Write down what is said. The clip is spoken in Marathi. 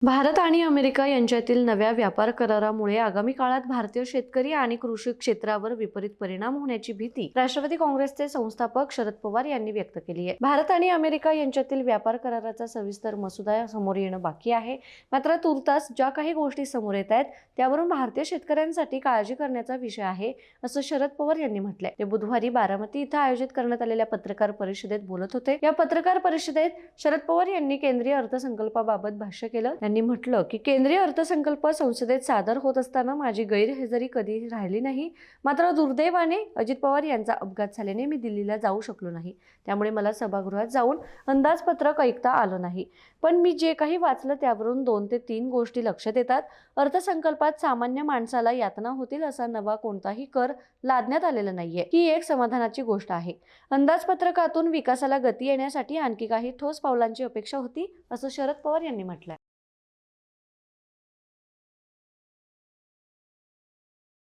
भारत आणि अमेरिका यांच्यातील नव्या व्यापार करारामुळे आगामी काळात भारतीय शेतकरी आणि कृषी क्षेत्रावर विपरीत परिणाम होण्याची भीती राष्ट्रवादी काँग्रेसचे संस्थापक शरद पवार यांनी व्यक्त केली आहे। भारत आणि अमेरिका यांच्यातील व्यापार कराराचा सविस्तर मसुदा समोर येणं बाकी आहे। मात्र तुर्तास ज्या काही गोष्टी समोर येत आहेत त्यावरून भारतीय शेतकऱ्यांसाठी काळजी करण्याचा विषय आहे, असं शरद पवार यांनी म्हटलंय। ते बुधवारी बारामती इथं आयोजित करण्यात आलेल्या पत्रकार परिषदेत बोलत होते। या पत्रकार परिषदेत शरद पवार यांनी केंद्रीय अर्थसंकल्पाबाबत भाष्य केलं। त्यांनी म्हटलं की केंद्रीय अर्थसंकल्प संसदेत सादर होत असताना माझी गैरहजेरी कधी राहिली नाही। मात्र दुर्दैवाने अजित पवार यांचा अपघात झाल्याने मी दिल्लीला जाऊ शकलो नाही। त्यामुळे मला सभागृहात जाऊन अंदाजपत्रक ऐकता आलं नाही। पण मी जे काही वाचलं त्यावरून 2 ते 3 गोष्टी लक्षात येतात। अर्थसंकल्पात सामान्य माणसाला यातना होतील असा नवा कोणताही कर लादण्यात आलेला नाहीये। ही एक समाधानाची गोष्ट आहे। अंदाजपत्रकातून विकासाला गती येण्यासाठी आणखी काही ठोस पावलांची अपेक्षा होती, असं शरद पवार यांनी म्हटलंय।